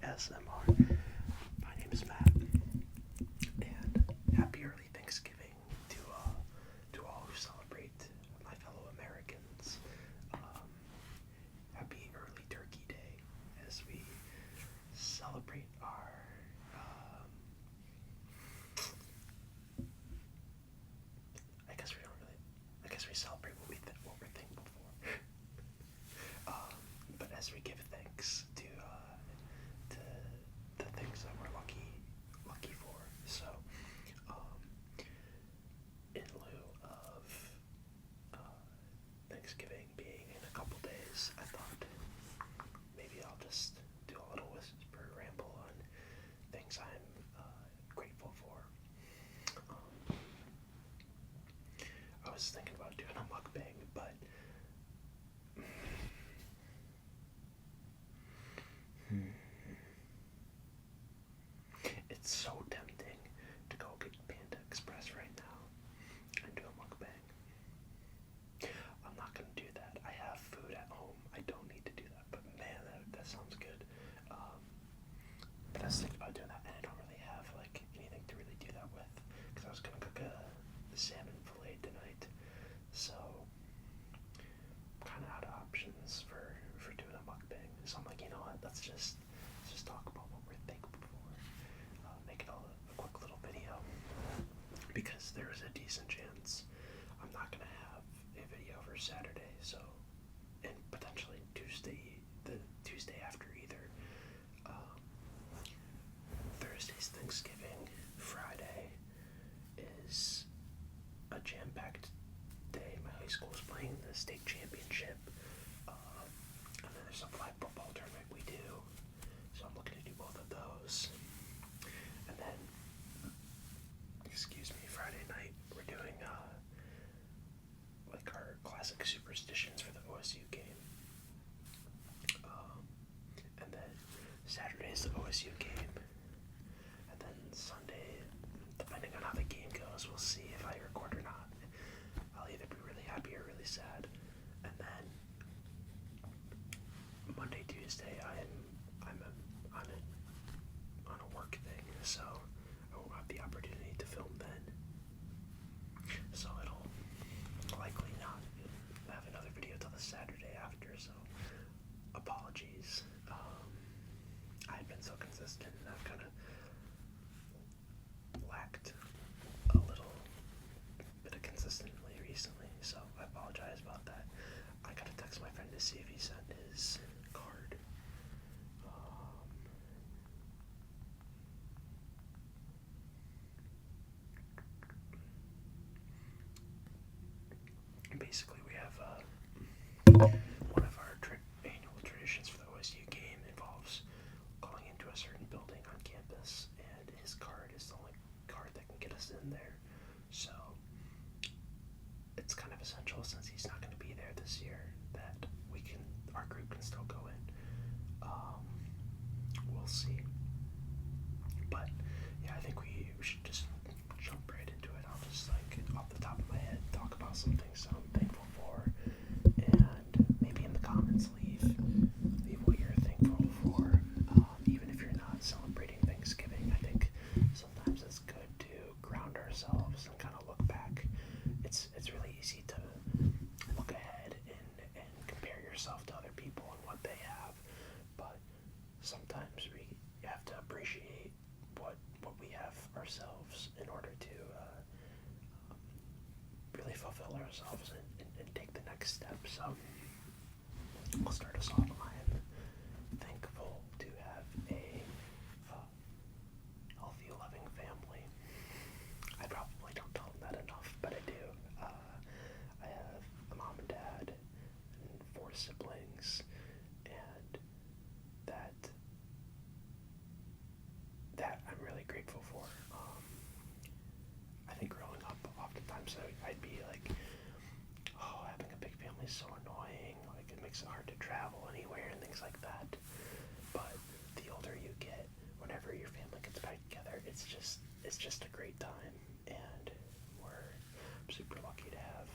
ASMR. My name is Matt, and happy early Thanksgiving to all who celebrate, my fellow Americans. Happy early Turkey Day as we celebrate our I guess we celebrate what we're thankful for. But as we give thanks to the things that we're lucky for. So, in lieu of Thanksgiving being in a couple days, I thought maybe I'll just do a little whisper ramble on things I'm grateful for. I was thinking about doing a mukbang, but it's so tempting to go get Panda Express right now and do a mukbang. I'm not gonna do that. I have food at home. I don't need to do that. But man, that sounds good. But I was thinking about doing that, and I don't really have like anything to really do that with, because I was gonna cook a salmon fillet tonight. So I'm kind of out of options for doing a mukbang. So I'm like, you know what? Let's just talk about what we're thankful for. Make it all a quick little video, because there is a decent chance I'm not gonna have a video for Saturday. So, and potentially the Tuesday after either. Thursday's Thanksgiving. Friday is a jam-packed day. My high school is playing the state championship, and then there's a flag football tournament we do, so I'm looking to do both of those. And then, Friday night we're doing like our classic superstitions for the OSU game, and then Saturday is the OSU game, and then Sunday, depending on how the game goes, we'll see if I record or not. I'll either be really happy or really sad. And then Monday, Tuesday, I'm on a work thing, so I won't have the opportunity to film then. So it'll likely not have another video till the Saturday after. So apologies. I've been so consistent, and I've kind of lacked a little bit of consistency recently, so I apologize about that. I gotta text my friend to see if he sent his card. Basically, we have one of our annual traditions for the OSU game involves going into a certain building on campus, and his card is the only card that can get us in there. So it's kind of essential, since he's not going to be there this year, that our group can still go in. We'll see. But yeah, I think we should just jump right into it. I'll just, like, off the top of my head, talk about some things that I'm thankful for, and maybe in the comments leave what you're thankful for. Even if you're not celebrating Thanksgiving, I think sometimes it's good to ground ourselves and kind of look back. It's really easy to look ahead and compare yourself to other people and what they have, but sometimes we have to appreciate what we have ourselves in order to really fulfill ourselves and take the next step. So I'll start us off. I'm thankful to have a healthy, loving family. I probably don't tell them that enough, but I do. I have a mom and dad and 4 siblings, and that I'm really grateful for. I think growing up, oftentimes I'd be like, oh, having a big family is so annoying, like it makes it hard to travel anywhere and things like that. But the older you get, whenever your family gets back together, it's just a great time, and I'm super lucky to have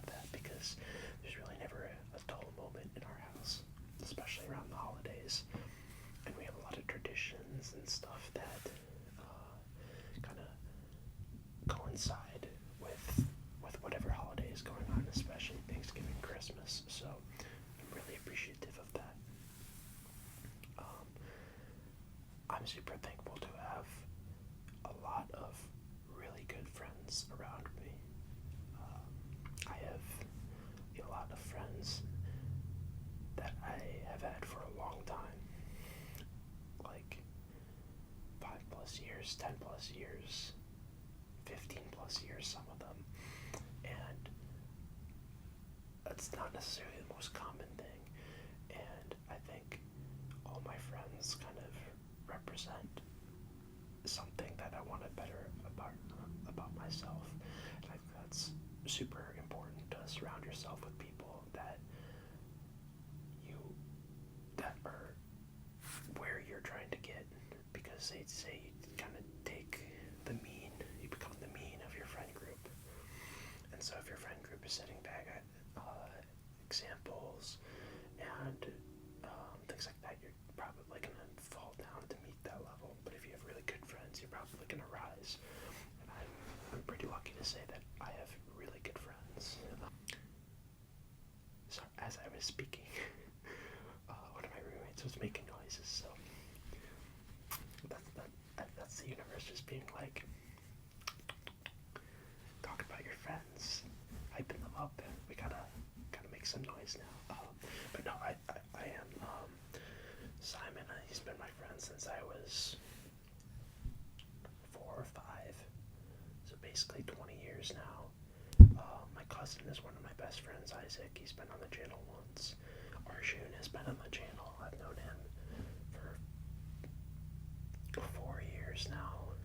that, because there's really never a dull moment in our house, especially around the holidays. inside with whatever holiday is going on, especially Thanksgiving, Christmas. So I'm really appreciative of that. I'm super thankful to have a lot of really good friends around me. I have a lot of friends that I have had for a long time, like 5+ years, 10+ years, 15+ years, some of them, and that's not necessarily the most common thing, and I think all my friends kind of represent something that I want to better about myself, and I think that's super important to surround yourself with people that are where you're trying to get, because they say you kind of take the mean, you become the mean of your friend group, and so if your friend group is setting bad examples and things like that, you're probably gonna fall down to meet that level. But if you have really good friends, you're probably gonna rise. And I'm pretty lucky to say that I have really good friends. So as I was speaking, one of my roommates was making noises, so that's the universe just being like, talk about your friends, hyping them up. We gotta make some noise now. But no, I am Simon. He's been my friend since I was 4 or 5, so basically 20 years now. My cousin is one of my best friends, Isaac. He's been on the channel once. Joon has been on the channel. I've known him for 4 years now,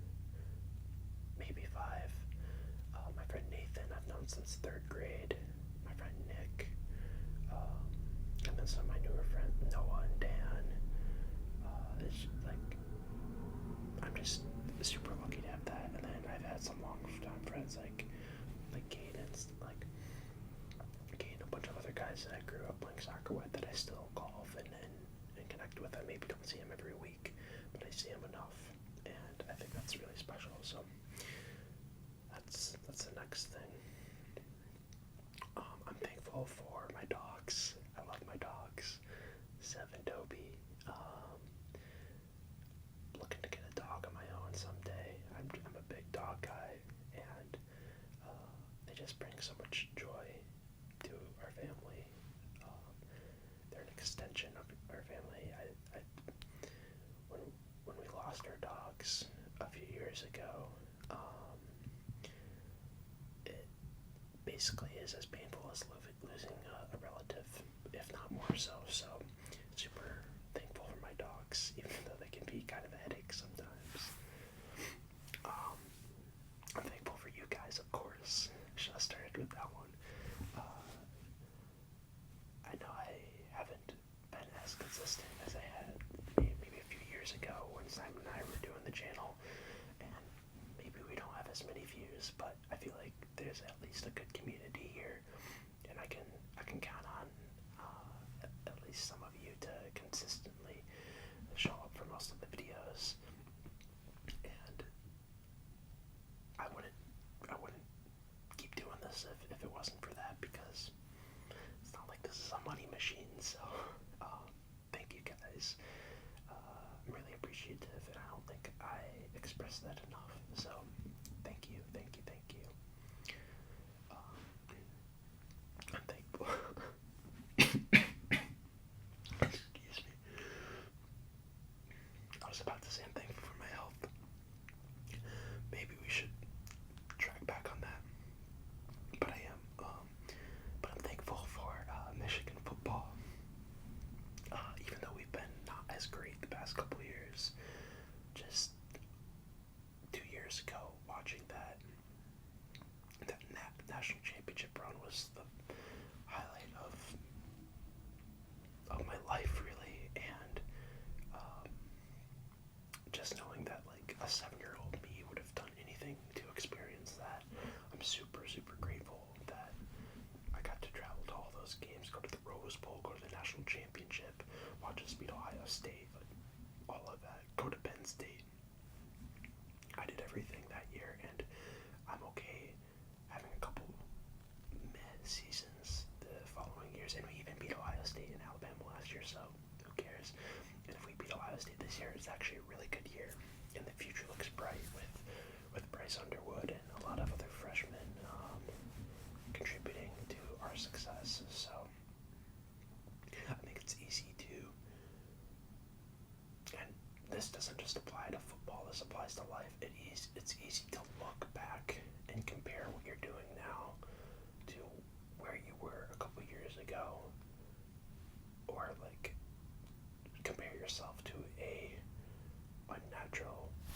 maybe 5. My friend Nathan, I've known since 3rd grade. My friend Nick, and then some of my newer friends, Noah and Dan. It's like, I'm just super lucky to have that. And then I've had some long-time friends like Kate and a bunch of other guys that I grew up playing soccer with that I still call and connect with. I maybe don't see them every week, but I see them enough, and I think that's really special. So that's the next thing. I'm thankful for my dogs. I love my dogs. Sev and Toby. Looking to get a dog of my own someday. I'm a big dog guy, and they just bring so much joy to our family. They're an extension of our family. When we lost our dogs a few years ago, it basically is as painful as losing a relative, if not more so. So, super thankful for my dogs, even though they can be kind of a headache sometimes. I'm thankful for you guys, of course. Should have started with that one. I know I haven't been as consistent as I had maybe a few years ago when Simon and I were doing the channel, and maybe we don't have as many views, but I feel like there's at least a good community here, and I can count on at least some of you to consistently show up for most of the videos. And I wouldn't keep doing this if it wasn't for that, because it's not like this is a money machine. So thank you guys. I'm really appreciative, and I don't think I expressed that enough. So thank you. I'm thankful. Excuse me. I was about to say I'm thankful for my health. Maybe we should track back on that. But I am. But I'm thankful for Michigan football. Even though we've been not as great the past couple years, just 2 years ago, watching that national championship run was the highlight of my life, really. And just knowing that like a 7-year-old me would have done anything to experience that, I'm super grateful that I got to travel to all those games, go to the Rose Bowl, go to the national championship, watch us beat Ohio State, all of that, go to Penn State. I did everything that year, and I'm okay seasons the following years, and we even beat Ohio State and Alabama last year, so who cares? And if we beat Ohio State this year, it's actually a really good year, and the future looks bright with Bryce Underwood and a lot of other freshmen contributing to our success. So I think it's easy to, and this doesn't just apply to football, this applies to life. It's easy to look back and compare what you're doing now to where you were a couple years ago, or like compare yourself to a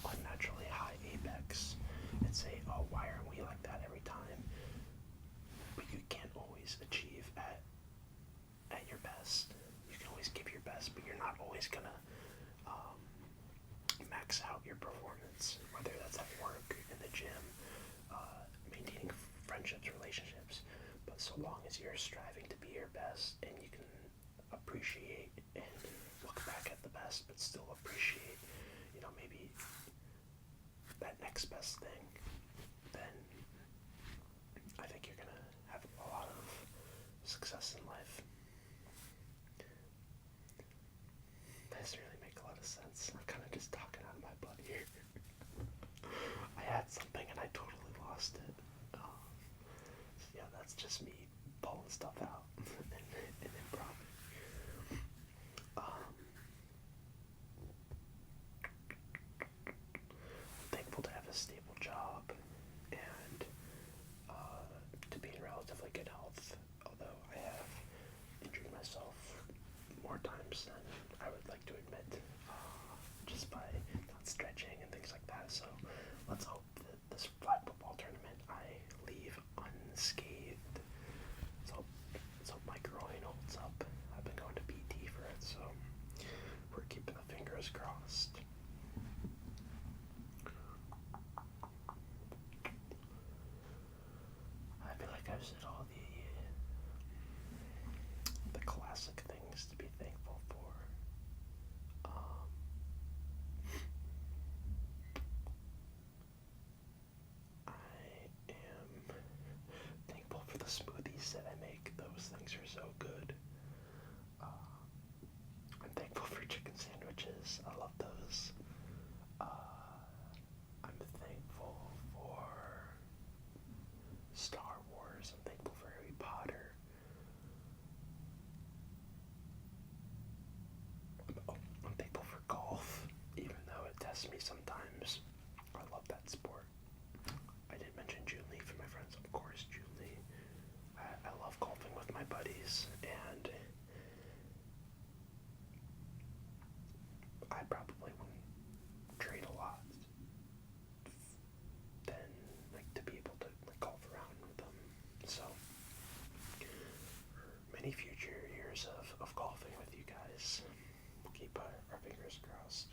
unnaturally high apex and say, oh, why aren't we like that every time? But you can't always achieve at your best. You can always give your best, but you're not always gonna max out your performance, whether that's at work, in the gym, maintaining friendships, relationships. But so long as you're striving to be your best, and you can appreciate and look back at the best, but still appreciate, maybe that next best thing, then I think you're gonna have a lot of success in life. That doesn't really make a lot of sense. I'm kind of just talking out of my butt here. I had something and I totally lost it. So yeah, that's just me pulling stuff out and improv. I'm thankful to have a stable job and to be in relatively good health, although I have injured myself more times than I would like to admit, just by not stretching and things like that. So let's hope that this flag football tournament I leave unscathed. Let's hope my groin holds up. I've been going to PT for it, so we're keeping the fingers crossed. I feel like I've said all the classic things to be thankful for. I am thankful for the smoothies that I make. Those things are so good. I'm thankful for chicken sandwiches. I love those. I'm thankful for Star Wars. I'm thankful for Harry Potter. I'm thankful for golf, even though it tests me sometimes. I love that sport. I did mention Joon Lee for my friends, of course, Joon Lee. I love golfing with my buddies, and I probably wouldn't trade a lot than to be able to golf around with them. So many future years of golfing with you guys. We'll keep our fingers crossed.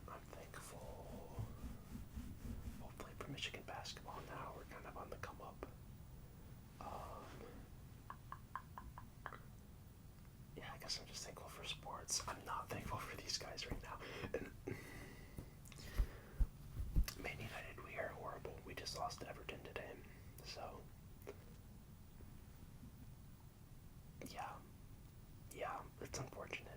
I'm thankful, hopefully, for Michigan basketball now. We're kind of on the come up. Yeah, I guess I'm just thankful for sports. I'm not thankful for these guys right now. And Man United, we are horrible. We just lost to Everton today. So, yeah, it's unfortunate.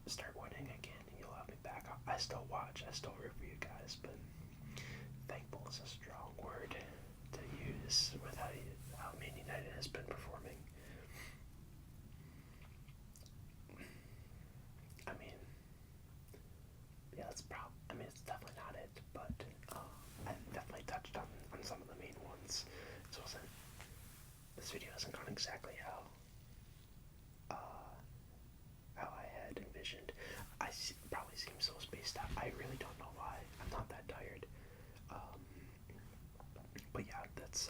Start winning again and you'll have me back. I still watch, I still root for you guys, but thankful is a strong word to use with how Man United has been performing. I mean, yeah, it's definitely not it, but I definitely touched on some of the main ones. This video hasn't gone exactly how I had envisioned. Probably seem so spaced out. I really don't know why. I'm not that tired. But yeah, that's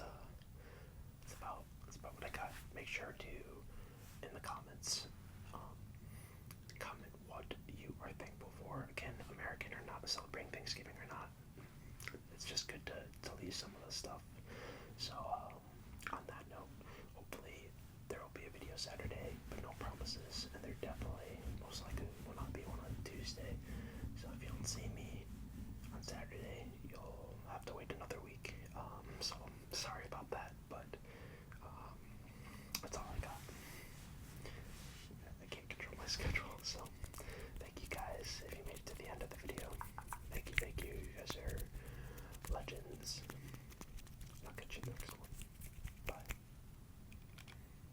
about what I got. Make sure to, in the comments, comment what you are thankful for. Again, American or not, celebrating Thanksgiving or not, it's just good to leave some of the stuff. So on that note, hopefully there will be a video Saturday, but no promises, and there definitely